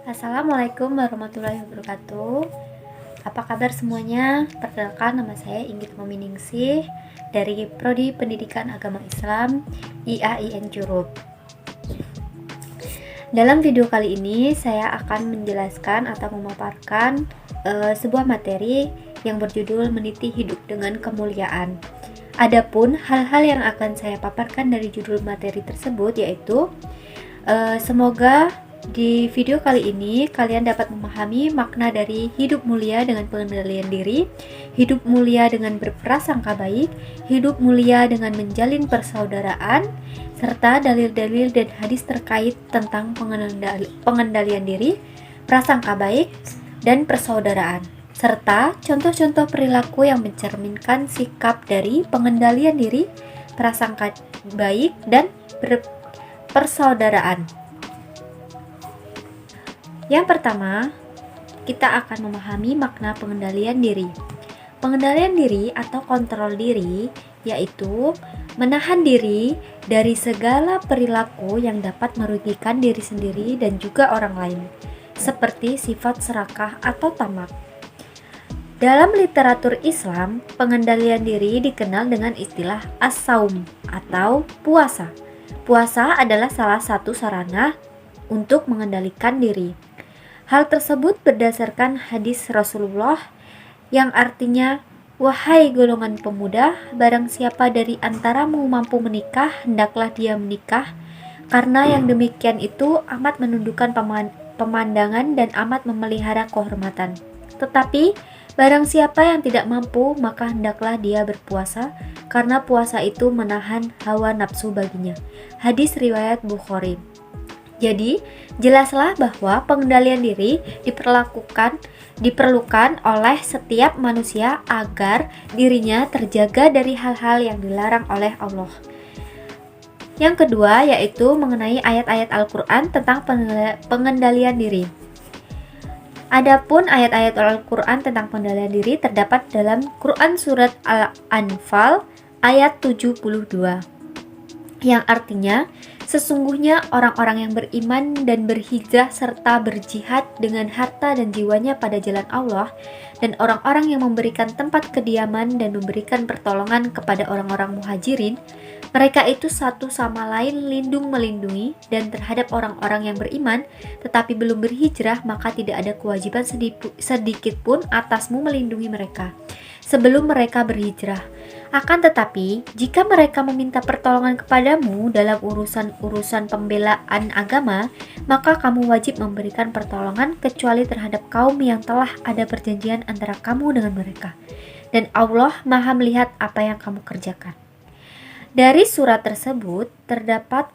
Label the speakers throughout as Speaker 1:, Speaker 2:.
Speaker 1: Assalamualaikum warahmatullahi wabarakatuh. Apa kabar semuanya? Perkenalkan, nama saya Inggit Mominingsih dari Prodi Pendidikan Agama Islam IAIN Curup. Dalam video kali ini saya akan menjelaskan atau memaparkan sebuah materi yang berjudul Meniti Hidup dengan Kemuliaan. Adapun hal-hal yang akan saya paparkan dari judul materi tersebut yaitu semoga di video kali ini kalian dapat memahami makna dari hidup mulia dengan pengendalian diri, hidup mulia dengan berprasangka baik, hidup mulia dengan menjalin persaudaraan, serta dalil-dalil dan hadis terkait tentang pengendalian diri, prasangka baik, dan persaudaraan, serta contoh-contoh perilaku yang mencerminkan sikap dari pengendalian diri, prasangka baik, dan persaudaraan. Yang pertama, kita akan memahami makna pengendalian diri. Pengendalian diri atau kontrol diri yaitu menahan diri dari segala perilaku yang dapat merugikan diri sendiri dan juga orang lain, seperti sifat serakah atau tamak. Dalam literatur Islam, pengendalian diri dikenal dengan istilah as-saum atau puasa. Puasa adalah salah satu sarana untuk mengendalikan diri. Hal tersebut berdasarkan hadis Rasulullah yang artinya, "Wahai golongan pemuda, barang siapa dari antaramu mampu menikah, hendaklah dia menikah, karena yang demikian itu amat menundukkan pemandangan dan amat memelihara kehormatan. Tetapi barang siapa yang tidak mampu, maka hendaklah dia berpuasa, karena puasa itu menahan hawa nafsu baginya." Hadis riwayat Bukhari. Jadi, jelaslah bahwa pengendalian diri diperlukan oleh setiap manusia agar dirinya terjaga dari hal-hal yang dilarang oleh Allah. Yang kedua yaitu mengenai ayat-ayat Al-Quran tentang pengendalian diri. Adapun ayat-ayat Al-Quran tentang pengendalian diri terdapat dalam Quran Surat Al-Anfal ayat 72, yang artinya, sesungguhnya orang-orang yang beriman dan berhijrah serta berjihad dengan harta dan jiwanya pada jalan Allah, dan orang-orang yang memberikan tempat kediaman dan memberikan pertolongan kepada orang-orang muhajirin, mereka itu satu sama lain melindungi, dan terhadap orang-orang yang beriman tetapi belum berhijrah, maka tidak ada kewajiban sedikit pun atasmu melindungi mereka sebelum mereka berhijrah. Akan tetapi, jika mereka meminta pertolongan kepadamu dalam urusan pembelaan agama, maka kamu wajib memberikan pertolongan kecuali terhadap kaum yang telah ada perjanjian antara kamu dengan mereka. Dan Allah Maha melihat apa yang kamu kerjakan. Dari surat tersebut terdapat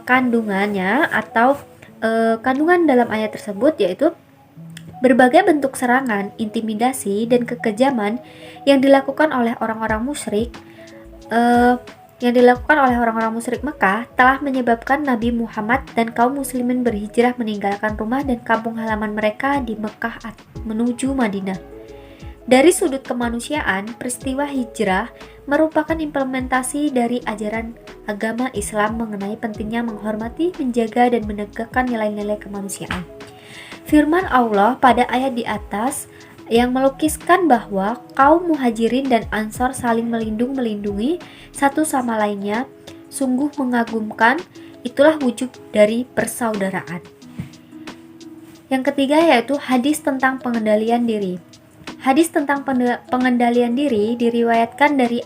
Speaker 1: kandungannya atau kandungan dalam ayat tersebut yaitu berbagai bentuk serangan, intimidasi, dan kekejaman yang dilakukan oleh orang-orang musyrik Mekah telah menyebabkan Nabi Muhammad dan kaum muslimin berhijrah meninggalkan rumah dan kampung halaman mereka di Mekah menuju Madinah. Dari sudut kemanusiaan, peristiwa hijrah merupakan implementasi dari ajaran agama Islam mengenai pentingnya menghormati, menjaga, dan menegakkan nilai-nilai kemanusiaan. Firman Allah pada ayat di atas yang melukiskan bahwa kaum muhajirin dan ansor saling melindungi satu sama lainnya sungguh mengagumkan. Itulah wujud dari persaudaraan. Yang ketiga yaitu hadis tentang pengendalian diri. Hadis tentang pengendalian diri diriwayatkan dari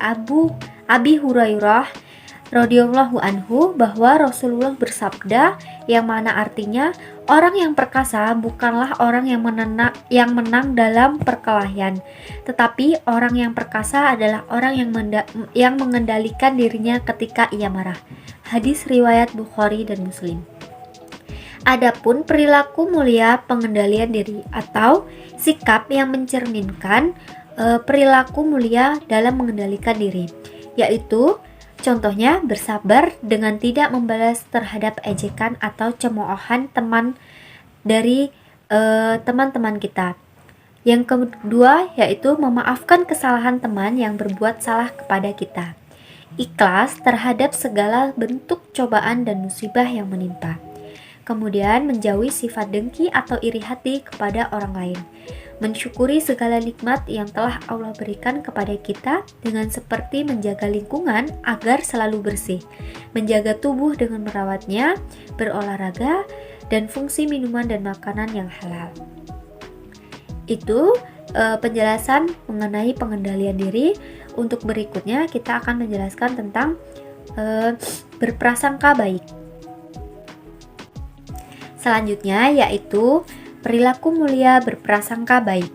Speaker 1: Abi Hurairah radhiyallahu anhu bahwa Rasulullah bersabda, yang mana artinya, orang yang perkasa bukanlah orang yang menang dalam perkelahian, tetapi orang yang perkasa adalah orang yang mengendalikan dirinya ketika ia marah. Hadis riwayat Bukhari dan Muslim. Adapun perilaku mulia pengendalian diri atau sikap yang mencerminkan perilaku mulia dalam mengendalikan diri, yaitu contohnya bersabar dengan tidak membalas terhadap ejekan atau cemoohan teman-teman kita. Yang kedua yaitu memaafkan kesalahan teman yang berbuat salah kepada kita. ikhlas terhadap segala bentuk cobaan dan musibah yang menimpa. Kemudian menjauhi sifat dengki atau iri hati kepada orang lain. Mensyukuri segala nikmat yang telah Allah berikan kepada kita dengan seperti menjaga lingkungan agar selalu bersih, menjaga tubuh dengan merawatnya, berolahraga, dan fungsi minuman dan makanan yang halal. Itu penjelasan mengenai pengendalian diri. Untuk berikutnya kita akan menjelaskan tentang berprasangka baik. Selanjutnya yaitu perilaku mulia berprasangka baik.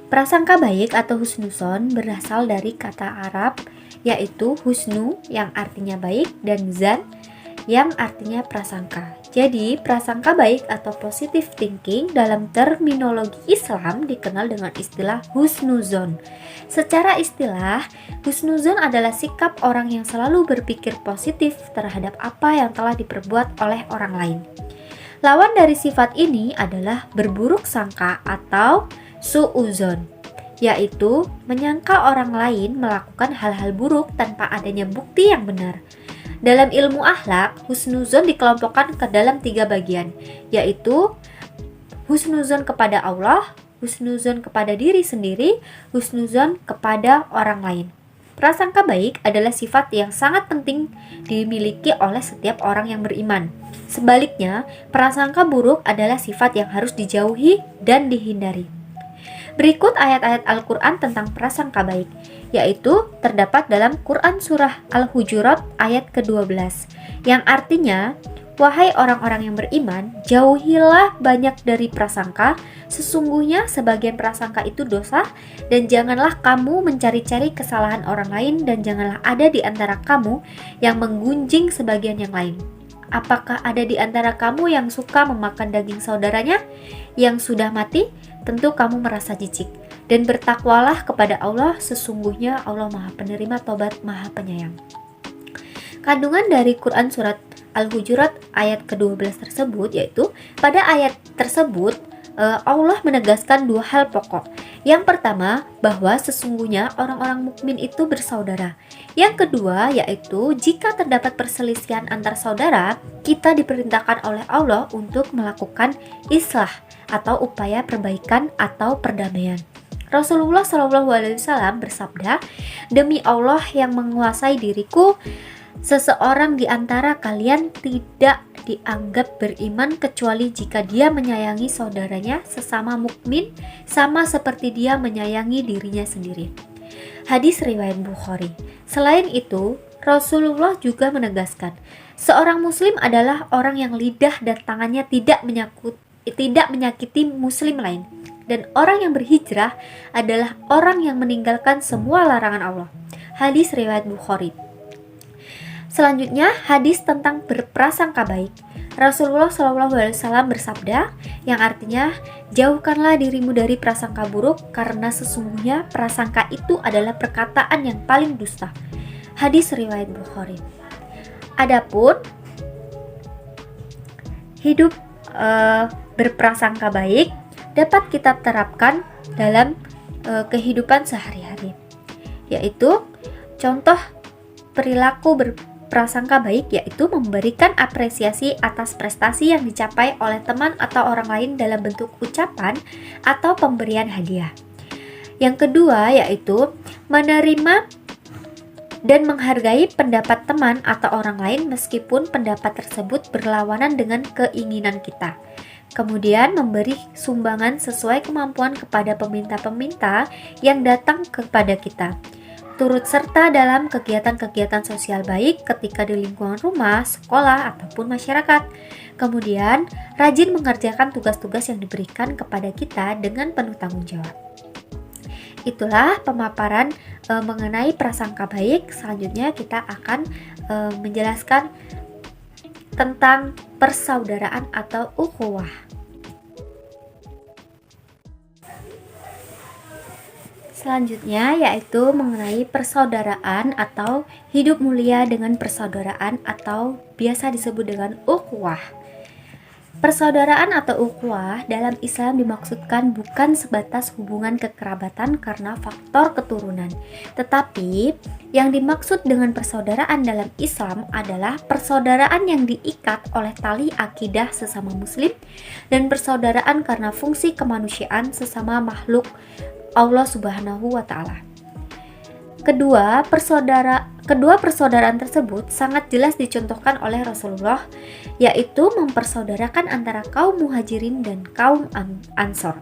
Speaker 1: Prasangka baik atau husnuzon berasal dari kata Arab yaitu husnu yang artinya baik dan zan yang artinya prasangka. Jadi, prasangka baik atau positive thinking dalam terminologi Islam dikenal dengan istilah husnuzon. Secara istilah, husnuzon adalah sikap orang yang selalu berpikir positif terhadap apa yang telah diperbuat oleh orang lain. Lawan dari sifat ini adalah berburuk sangka atau su'uzon, yaitu menyangka orang lain melakukan hal-hal buruk tanpa adanya bukti yang benar. Dalam ilmu akhlak, husnuzon dikelompokkan ke dalam 3 bagian, yaitu husnuzon kepada Allah, husnuzon kepada diri sendiri, husnuzon kepada orang lain. Prasangka baik adalah sifat yang sangat penting dimiliki oleh setiap orang yang beriman. Sebaliknya, prasangka buruk adalah sifat yang harus dijauhi dan dihindari. Berikut ayat-ayat Al-Quran tentang prasangka baik, yaitu terdapat dalam Quran Surah Al-Hujurat ayat ke-12, yang artinya, wahai orang-orang yang beriman, jauhilah banyak dari prasangka, sesungguhnya sebagian prasangka itu dosa, dan janganlah kamu mencari-cari kesalahan orang lain, dan janganlah ada di antara kamu yang menggunjing sebagian yang lain. Apakah ada di antara kamu yang suka memakan daging saudaranya yang sudah mati? Tentu kamu merasa jijik. Dan bertakwalah kepada Allah, sesungguhnya Allah Maha Penerima Tobat, Maha Penyayang. Kandungan dari Quran Surat Al-Hujurat ayat ke-12 tersebut yaitu, pada ayat tersebut Allah menegaskan 2 hal pokok. Yang pertama, bahwa sesungguhnya orang-orang mukmin itu bersaudara. Yang kedua, yaitu jika terdapat perselisihan antar saudara, kita diperintahkan oleh Allah untuk melakukan islah atau upaya perbaikan atau perdamaian. Rasulullah SAW bersabda, demi Allah yang menguasai diriku, seseorang di antara kalian tidak dianggap beriman kecuali jika dia menyayangi saudaranya sesama mukmin sama seperti dia menyayangi dirinya sendiri. Hadis riwayat Bukhari. Selain itu, Rasulullah juga menegaskan, seorang muslim adalah orang yang lidah dan tangannya tidak menyakiti muslim lain. Dan orang yang berhijrah adalah orang yang meninggalkan semua larangan Allah. Hadis riwayat Bukhari. Selanjutnya, hadis tentang berprasangka baik. Rasulullah SAW bersabda, yang artinya, jauhkanlah dirimu dari prasangka buruk, karena sesungguhnya prasangka itu adalah perkataan yang paling dusta. Hadis riwayat Bukhari. Adapun hidup berprasangka baik dapat kita terapkan dalam kehidupan sehari-hari, yaitu contoh perilaku berprasangka baik yaitu memberikan apresiasi atas prestasi yang dicapai oleh teman atau orang lain dalam bentuk ucapan atau pemberian hadiah. Yang kedua yaitu menerima dan menghargai pendapat teman atau orang lain meskipun pendapat tersebut berlawanan dengan keinginan kita. Kemudian memberi sumbangan sesuai kemampuan kepada peminta-peminta yang datang kepada kita. Turut serta dalam kegiatan-kegiatan sosial baik ketika di lingkungan rumah, sekolah, ataupun masyarakat. Kemudian, rajin mengerjakan tugas-tugas yang diberikan kepada kita dengan penuh tanggung jawab. Itulah pemaparan mengenai prasangka baik. Selanjutnya kita akan menjelaskan tentang persaudaraan atau ukhuwah. Selanjutnya yaitu mengenai persaudaraan atau hidup mulia dengan persaudaraan atau biasa disebut dengan ukhuwah. Persaudaraan atau ukhuwah dalam Islam dimaksudkan bukan sebatas hubungan kekerabatan karena faktor keturunan, tetapi yang dimaksud dengan persaudaraan dalam Islam adalah persaudaraan yang diikat oleh tali akidah sesama muslim dan persaudaraan karena fungsi kemanusiaan sesama makhluk Allah Subhanahu wa taala. Kedua persaudaraan tersebut sangat jelas dicontohkan oleh Rasulullah, yaitu mempersaudarakan antara kaum muhajirin dan kaum ansor,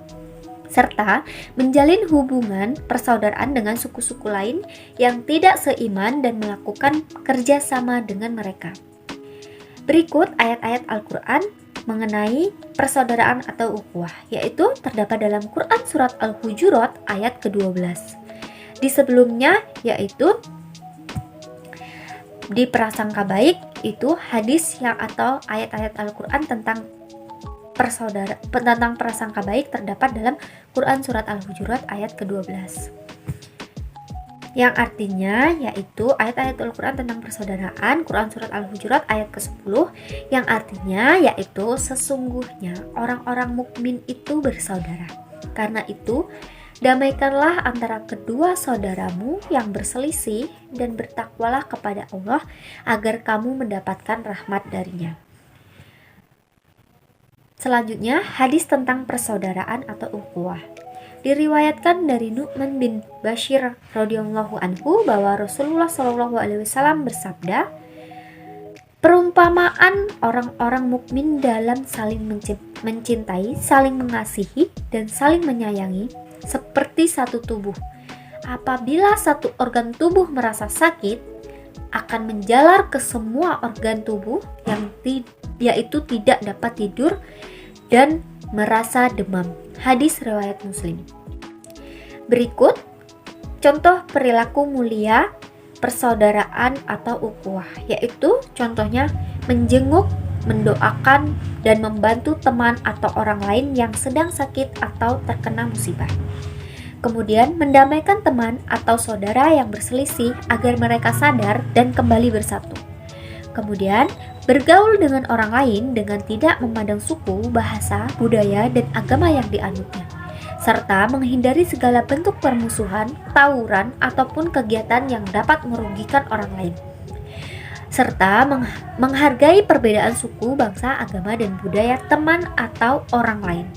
Speaker 1: serta menjalin hubungan persaudaraan dengan suku-suku lain yang tidak seiman dan melakukan kerjasama dengan mereka. Berikut ayat-ayat Al-Quran mengenai persaudaraan atau ukhuwah, yaitu terdapat dalam Quran Surat Al-Hujurat ayat ke-12. Di sebelumnya, yaitu di prasangka baik, itu hadis yang atau ayat-ayat Al-Quran tentang prasangka baik terdapat dalam Quran Surat Al-Hujurat ayat ke-12, yang artinya yaitu ayat-ayat Al-Quran tentang persaudaraan, Quran Surat Al-Hujurat ayat ke-10, yang artinya yaitu sesungguhnya orang-orang mukmin itu bersaudara. Karena itu damaikanlah antara kedua saudaramu yang berselisih dan bertakwalah kepada Allah agar kamu mendapatkan rahmat darinya. Selanjutnya, hadis tentang persaudaraan atau ukhuwah. Diriwayatkan dari Nu'man bin Bashir radhiyallahu anhu bahwa Rasulullah SAW bersabda, perumpamaan orang-orang mukmin dalam saling mencintai, saling mengasihi, dan saling menyayangi seperti satu tubuh. Apabila satu organ tubuh merasa sakit, akan menjalar ke semua organ tubuh yaitu tidak dapat tidur dan merasa demam. Hadis riwayat Muslim. Berikut contoh perilaku mulia persaudaraan atau ukhuwah, yaitu contohnya menjenguk, mendoakan, dan membantu teman atau orang lain yang sedang sakit atau terkena musibah. Kemudian mendamaikan teman atau saudara yang berselisih agar mereka sadar dan kembali bersatu. Kemudian bergaul dengan orang lain dengan tidak memandang suku, bahasa, budaya, dan agama yang dianutnya, serta menghindari segala bentuk permusuhan, tawuran, ataupun kegiatan yang dapat merugikan orang lain, serta menghargai perbedaan suku, bangsa, agama, dan budaya teman atau orang lain.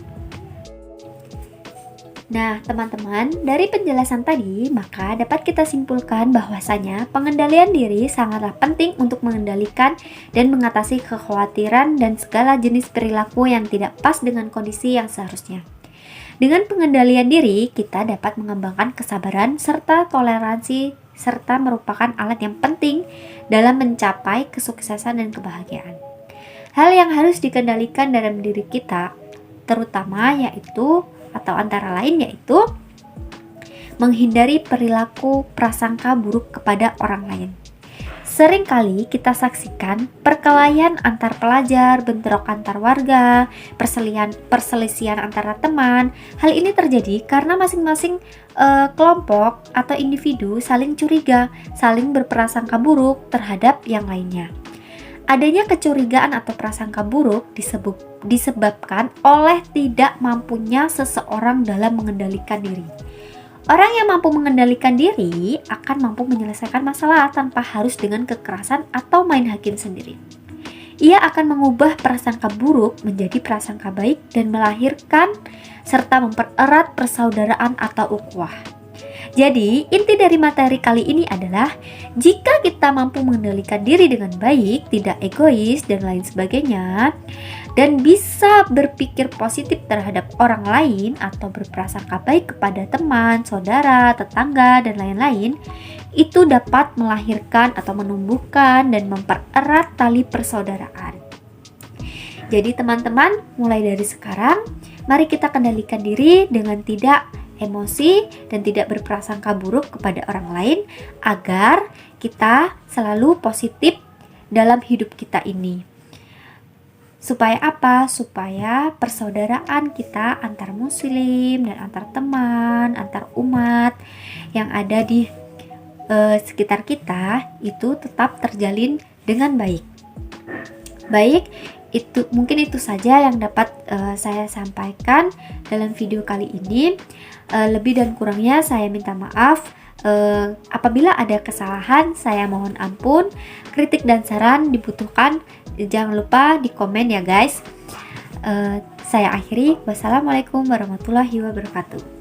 Speaker 1: Nah, teman-teman, dari penjelasan tadi, maka dapat kita simpulkan bahwasanya pengendalian diri sangatlah penting untuk mengendalikan dan mengatasi kekhawatiran dan segala jenis perilaku yang tidak pas dengan kondisi yang seharusnya. Dengan pengendalian diri, kita dapat mengembangkan kesabaran serta toleransi serta merupakan alat yang penting dalam mencapai kesuksesan dan kebahagiaan. Hal yang harus dikendalikan dalam diri kita terutama yaitu atau antara lain yaitu menghindari perilaku prasangka buruk kepada orang lain. Seringkali kita saksikan perkelahian antar pelajar, bentrok antar warga, perselisihan antara teman. Hal ini terjadi karena masing-masing kelompok atau individu saling curiga, saling berprasangka buruk terhadap yang lainnya. Adanya kecurigaan atau prasangka buruk disebabkan oleh tidak mampunya seseorang dalam mengendalikan diri. Orang yang mampu mengendalikan diri akan mampu menyelesaikan masalah tanpa harus dengan kekerasan atau main hakim sendiri. Ia akan mengubah prasangka buruk menjadi prasangka baik dan melahirkan serta mempererat persaudaraan atau ukhuwah. Jadi, inti dari materi kali ini adalah jika kita mampu mengendalikan diri dengan baik, tidak egois dan lain sebagainya, dan bisa berpikir positif terhadap orang lain atau berprasangka baik kepada teman, saudara, tetangga, dan lain-lain, itu dapat melahirkan atau menumbuhkan dan mempererat tali persaudaraan. Jadi teman-teman, mulai dari sekarang, mari kita kendalikan diri dengan tidak emosi dan tidak berprasangka buruk kepada orang lain agar kita selalu positif dalam hidup kita ini. Supaya apa? Supaya persaudaraan kita antar muslim dan antar teman, antar umat yang ada di sekitar kita itu tetap terjalin dengan baik. Baik Mungkin itu saja yang dapat saya sampaikan dalam video kali ini. Lebih dan kurangnya saya minta maaf. Apabila ada kesalahan, saya mohon ampun. Kritik dan saran dibutuhkan, jangan lupa di komen ya guys. Saya akhiri. Wassalamualaikum warahmatullahi wabarakatuh.